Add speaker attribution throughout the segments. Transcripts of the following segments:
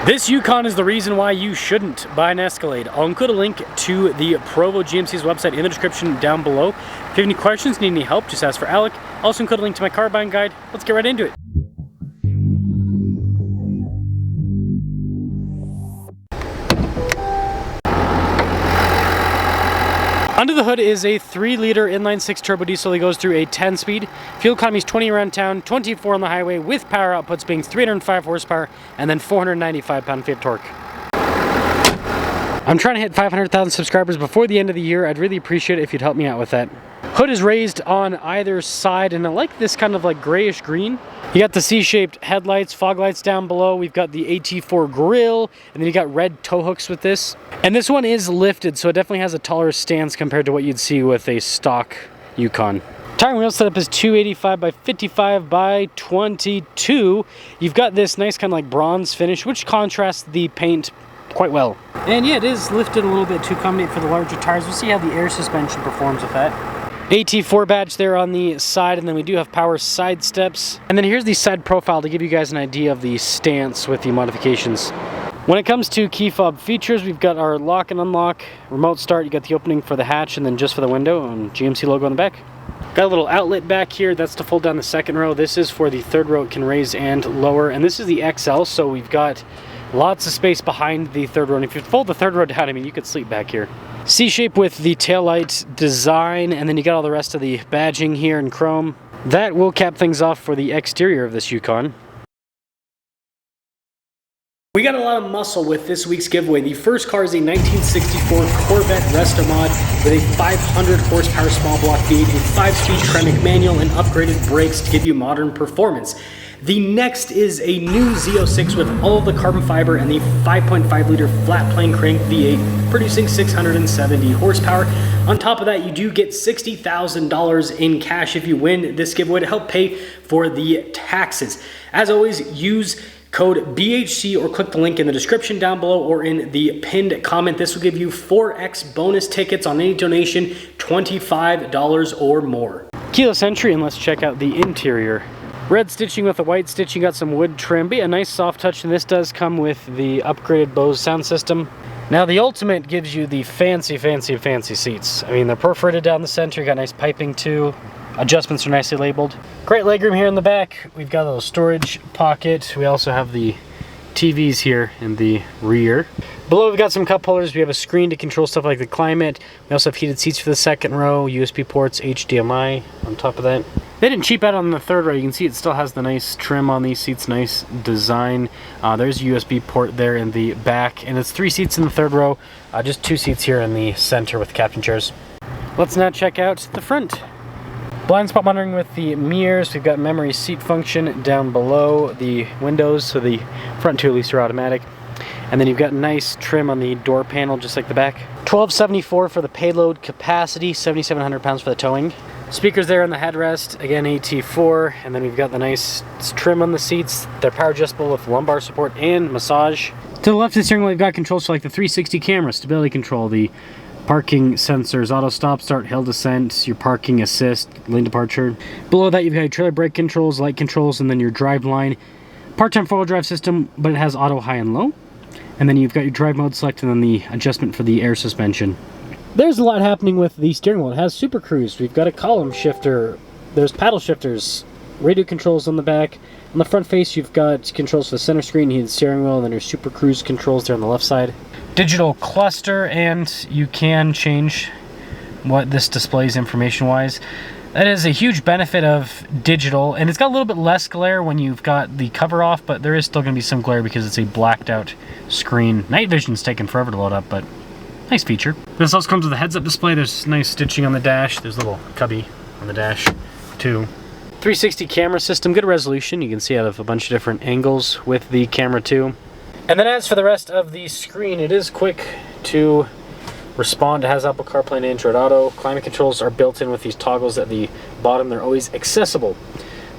Speaker 1: This Yukon is the reason why you shouldn't buy an Escalade. I'll include a link to the Provo GMC's website in the description down below. If you have any questions, need any help, just ask for Alec. I'll also include a link to my car buying guide. Let's get right into it. Under the hood is a 3-liter inline-6 turbo diesel that goes through a 10-speed. Fuel economy is 20 around town, 24 on the highway, with power outputs being 305 horsepower and then 495 pound-feet of torque. I'm trying to hit 500,000 subscribers before the end of the year. I'd really appreciate it if you'd help me out with that. Hood is raised on either side, and I like this kind of like grayish green. You got the C-shaped headlights, fog lights down below. We've got the AT4 grille, and then you got red tow hooks with this. And this one is lifted, so it definitely has a taller stance compared to what you'd see with a stock Yukon. Tire and wheel setup is 285 by 55 by 22. You've got this nice kind of like bronze finish, which contrasts the paint quite well. And yeah, it is lifted a little bit to accommodate for the larger tires. We'll see how the air suspension performs with that. AT4 badge there on the side, and then we do have power side steps. And then here's the side profile to give you guys an idea of the stance with the modifications. When it comes to key fob features, we've got our lock and unlock, remote start, you got the opening for the hatch and then just for the window, and GMC logo on the back. Got a little outlet back here, that's to fold down the second row. This is for the third row, it can raise and lower, and this is the XL, so we've got lots of space behind the third row. And if you fold the third row down, I mean, you could sleep back here. C-shape with the taillight design, and then you got all the rest of the badging here in chrome. That will cap things off for the exterior of this Yukon. We got a lot of muscle with this week's giveaway. The first car is a 1964 Corvette Resto Mod with a 500 horsepower small block V8, a 5-speed Tremec manual, and upgraded brakes to give you modern performance. The next is a new Z06 with all of the carbon fiber and the 5.5 liter flat plane crank V8 producing 670 horsepower. On top of that, you do get $60,000 in cash if you win this giveaway to help pay for the taxes. As always, use code BHC or click the link in the description down below or in the pinned comment. This will give you 4x bonus tickets on any donation, $25 or more. Keyless entry, and let's check out the interior. Red stitching with the white stitching, got some wood trim, but a nice soft touch, and this does come with the upgraded Bose sound system. Now the Ultimate gives you the fancy seats. I mean, they're perforated down the center, you got nice piping too. Adjustments are nicely labeled. Great legroom here in the back. We've got a little storage pocket. We also have the TVs here in the rear. Below we've got some cup holders. We have a screen to control stuff like the climate. We also have heated seats for the second row, USB ports, HDMI on top of that. They didn't cheap out on the third row. You can see it still has the nice trim on these seats, nice design. There's a USB port there in the back, and it's 3 seats in the third row, just 2 seats here in the center with captain chairs. Let's now check out the front. Blind spot monitoring with the mirrors. We've got memory seat function down below the windows, so the front two at least are automatic. And then you've got nice trim on the door panel, just like the back. 1274 for the payload capacity, 7,700 pounds for the towing. Speakers there on the headrest, again AT4, and then we've got the nice trim on the seats. They're power adjustable with lumbar support and massage. To the left of the steering wheel, you've got controls for like the 360 camera, stability control, the parking sensors, auto stop, start, hill descent, your parking assist, lane departure. Below that, you've got your trailer brake controls, light controls, and then your drive line. Part-time four-wheel drive system, but it has auto high and low. And then you've got your drive mode select and then the adjustment for the air suspension. There's a lot happening with the steering wheel. It has Super Cruise. We've got a column shifter. There's paddle shifters, radio controls on the back. On the front face, you've got controls for the center screen, heated steering wheel, and then your Super Cruise controls there on the left side. Digital cluster, and you can change what this displays information-wise. That is a huge benefit of digital, and it's got a little bit less glare when you've got the cover off, but there is still going to be some glare because it's a blacked out screen. Night vision's taken forever to load up, but nice feature. This also comes with a heads-up display. There's nice stitching on the dash. There's a little cubby on the dash too. 360 camera system, good resolution. You can see out of a bunch of different angles with the camera too. And then as for the rest of the screen, it is quick to respond. It has Apple CarPlay and Android Auto. Climate controls are built in with these toggles at the bottom. They're always accessible.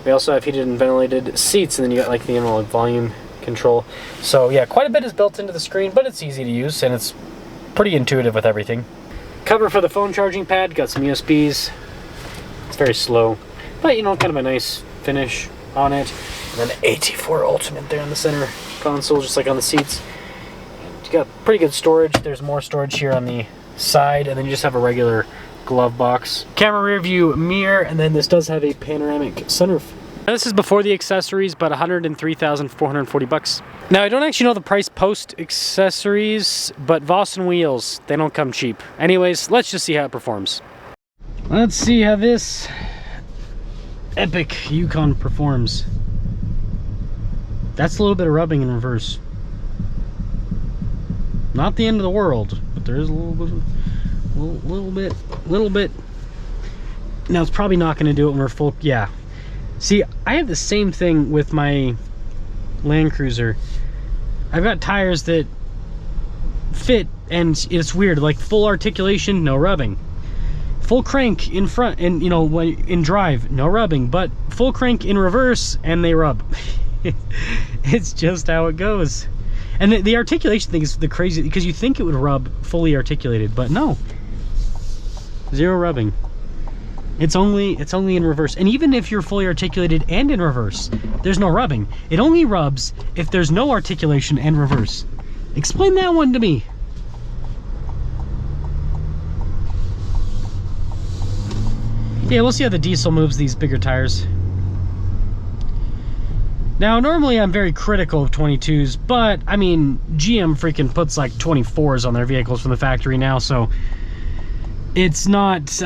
Speaker 1: We also have heated and ventilated seats, and then you got like the analog volume control. So yeah, quite a bit is built into the screen, but it's easy to use and it's pretty intuitive with everything. Cover for the phone charging pad, got some USBs. It's very slow, but you know, kind of a nice finish on it. And then AT4 Ultimate there in the center console, just like on the seats. You got pretty good storage. There's more storage here on the side, and then you just have a regular glove box. Camera rear view mirror, and then this does have a panoramic sunroof. Now, this is before the accessories, but $103,440. Now, I don't actually know the price post accessories, but Voss and wheels, they don't come cheap. Anyways, let's just see how it performs. Let's see how this epic Yukon performs. That's a little bit of rubbing in reverse. Not the end of the world, but there is a little bit. Now, it's probably not going to do it when we're full. Yeah. See, I have the same thing with my Land Cruiser. I've got tires that fit, and it's weird. Like full articulation, no rubbing. Full crank in front, and you know, when in drive, no rubbing. But full crank in reverse, and they rub. It's just how it goes. And the articulation thing is the crazy, because you think it would rub fully articulated, but no. Zero rubbing. It's only in reverse. And even if you're fully articulated and in reverse, there's no rubbing. It only rubs if there's no articulation and reverse. Explain that one to me. Yeah, we'll see how the diesel moves these bigger tires. Now, normally I'm very critical of 22s, but I mean, GM freaking puts like 24s on their vehicles from the factory now, so it's not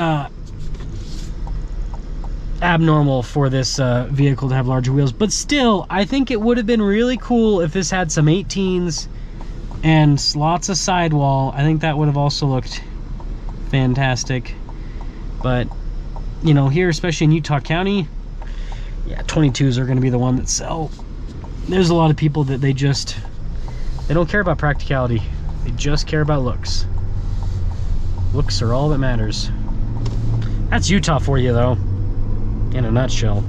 Speaker 1: abnormal for this vehicle to have larger wheels. But still, I think it would have been really cool if this had some 18s and lots of sidewall. I think that would have also looked fantastic. But you know, here, especially in Utah County, yeah, 22s are going to be the one that sell. There's a lot of people that they don't care about practicality. They just care about looks. Looks are all that matters. That's Utah for you, though, in a nutshell.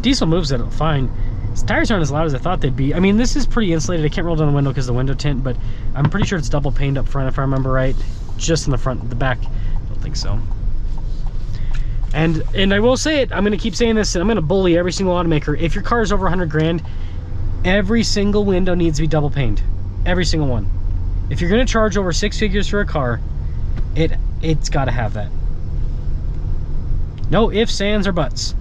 Speaker 1: Diesel moves it fine. His tires aren't as loud as I thought they'd be. I mean, this is pretty insulated. I can't roll down the window because of the window tint, but I'm pretty sure it's double paned up front, if I remember right. Just in the front. The back, I don't think so. And I will say it, I'm going to keep saying this, and I'm going to bully every single automaker. If your car is over 100 grand, every single window needs to be double paned. Every single one. If you're going to charge over 6 figures for a car, it's got to have that. No ifs, ands, or buts.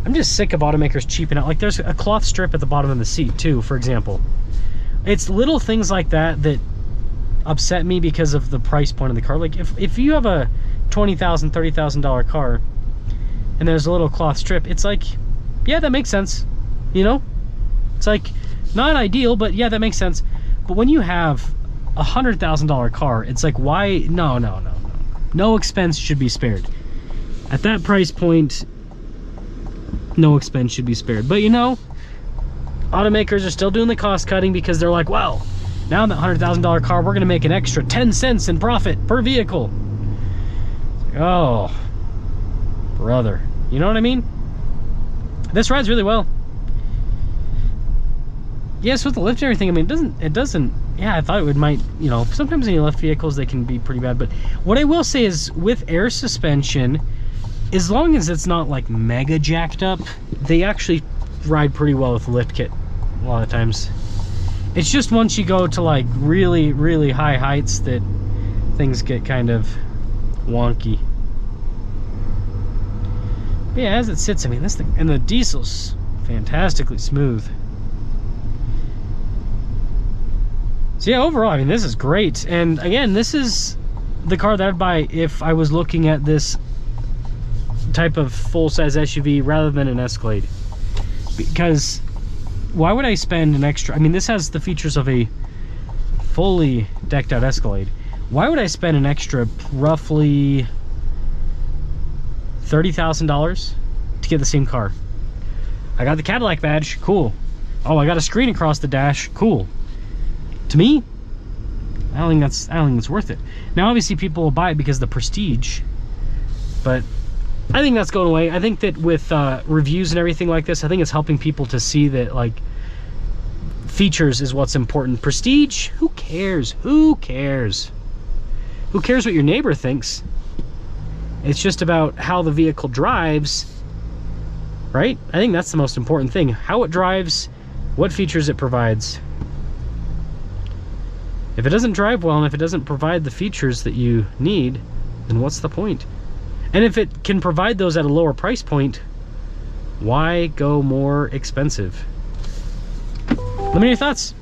Speaker 1: I'm just sick of automakers cheaping out. Like, there's a cloth strip at the bottom of the seat, too, for example. It's little things like that that upset me because of the price point of the car. Like, if you have a $20,000, $30,000 car and there's a little cloth strip, it's like, yeah, that makes sense, you know? It's like, not ideal, but yeah, that makes sense. But when you have a $100,000 car, it's like, why? No expense should be spared. At that price point, no expense should be spared. But you know, automakers are still doing the cost cutting because they're like, well, now in that $100,000 car, we're gonna make an extra 10 cents in profit per vehicle. Oh, brother, you know what I mean? This rides really well. Yes, with the lift and everything, I mean, it doesn't, yeah, I thought it might, you know, sometimes when you lift vehicles, they can be pretty bad. But what I will say is, with air suspension, as long as it's not like mega jacked up, they actually ride pretty well with the lift kit a lot of times. It's just once you go to like really, really high heights that things get kind of wonky. But yeah, as it sits, I mean, this thing, and the diesel's fantastically smooth. So yeah, overall, I mean, this is great. And again, this is the car that I'd buy if I was looking at this type of full-size SUV rather than an Escalade. Because why would I spend an extra, I mean, this has the features of a fully decked out Escalade. Why would I spend an extra roughly $30,000 to get the same car? I got the Cadillac badge, cool. Oh, I got a screen across the dash, cool. To me, I don't think that's worth it. Now, obviously, people will buy it because of the prestige, but I think that's going away. I think that with reviews and everything like this, I think it's helping people to see that, like, features is what's important. Prestige, who cares? Who cares? Who cares what your neighbor thinks? It's just about how the vehicle drives, right? I think that's the most important thing. How it drives, what features it provides. If it doesn't drive well and if it doesn't provide the features that you need, then what's the point? And if it can provide those at a lower price point, why go more expensive? Let me know your thoughts.